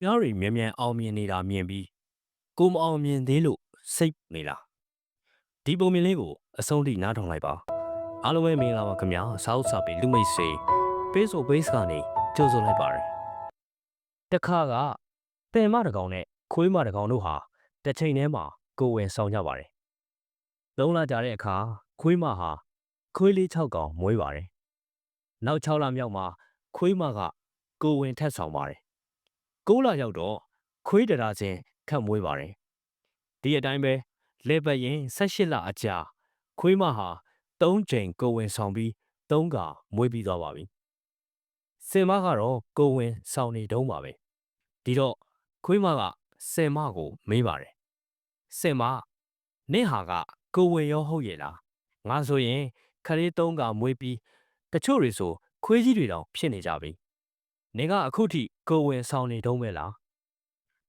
ပြားတွေမြန်မြန်အောင်မြင်နေတာမြင်ပြီးကိုမအောင်မြင်သေးလို့စိတ်နေလားဒီပုံမြင်လေးကိုအဆုံးထိနားထောင်လိုက်ပါအားလုံးပဲမင်္ဂလာပါခင်ဗျာစာအုပ်စာပေလူမိတ်ဆွေပေးဆိုပေးစကနေကြိုဆိုလိုက်ပါတယ်တခါကတင်မတကောင်နဲ့ခွေးမတကောင်တို့ဟာတစ်ချိန်တည်းမှာကိုယ်ဝင်ဆောင်ကြပါတယ်သုံးလကြာတဲ့အခါခွေးမဟာခွေးလေး6ကောင်မွေးပါတယ်နောက်6လမြောက်မှာခွေးမကကိုယ်ဝင်ထက်ဆောင်ပါတယ်9လရောက်တော့ခွေးတရာချင်းခတ်မွေးပါတယ်ဒီအတိုင်းပဲလေပတ်ရင်18လအကြာခွေးမဟာ3ချိန်ကိုယ်ဝင်ဆောင်ပြီး3ကမွေးပြီးသွားပါပြီစင်မကတော့ကိုယ်ဝင်ဆောင်နေတုံးပါပဲဒီတော့ခွေးမကစင်မကိုမေးပါတယ်စင်မနင့်ဟာကကိုယ်ဝင်ရောဟုတ်ရဲ့လားငါဆိုရင်ခလေး3ကမွေးပြီးတချို့တွေဆိုခွေးကြီးတွေတောင်ဖြစ်နေကြပြီနင်ကအခုထိကိုယ်ဝင်ဆောင်နေတုံးပဲလား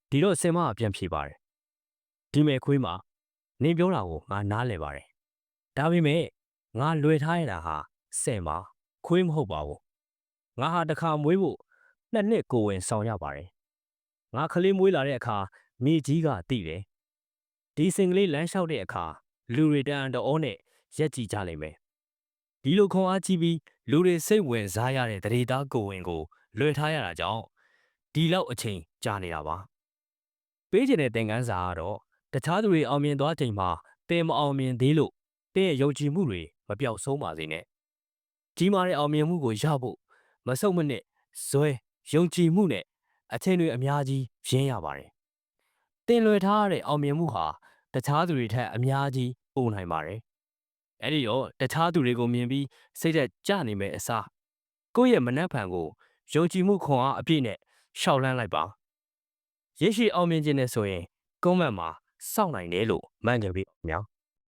ဒီတော့စင်မကပြန်ဖြေပါတယ်ဒီမဲ့ခွေးမနင်ပြောတာကိုငါနားလည်ပါတယ်ဒါပေမဲ့ငါလွယ်ထားရတာဟာစင်မခွေးမဟုတ်ပါဘူးငါဟာတစ်ခါမွေးဖို့2 နှစ်ကိုယ်ဝင်ဆောင်ရပါတယ်ငါကလေးမွေးလာတဲ့အခါမြေကြီးကတိတယ်ဒီစင်ကလေးလမ်းလျှောက်တဲ့အခါလူတွေတန်တော်နဲ့ရက်ကြည့်ကြလိမ့်မယ်ဒီလိုခွန်အားကြီးပြီးလူတွေစိတ်ဝင်စားရတဲ့တရေသားကိုယ်ဝင်ကိုလွယ်ထားရတာကြောင့်ဒီလောက်အချိန်ကြာနေတာပါပေးချင်တဲ့သင်ခန်းစာကတော့တခြားသူတွေအောင်မြင်သွားချိန်မှာတင်မအောင်မြင်သေးလို့တဲ့ယုံကြည်မှုတွေမပြောက်ဆုံးပါစေနဲ့ကြီးမားတဲ့အောင်မြင်မှုကိုရဖို့မဆုတ်မနစ်ဇွဲယုံကြည်မှုနဲ့အချိန်တွေအများကြီးရင်းရပါတယ်တင်လွယ်ထားရတဲ့အောင်မြင်မှုဟာတခြားသူတွေထက်အများကြီးပိုနိုင်ပါတယ်အဲ့ဒီတော့တခြားသူတွေကိုမြင်ပြီးစိတ်သက်ကြနေမယ်အစားကိုယ့်ရဲ့မနှက်ဖန်ကိုယုံကြည်မှုခွန်အားအပြည့်နဲ့ရှောက်လန်းလိုက်ပါရရှိအောင်မြင်ခြင်းနဲ့ဆိုရင်ကွန်မန့်မှာစောင့်နိုင်တယ်လို့မှန်ကြပြီခင်ဗျာ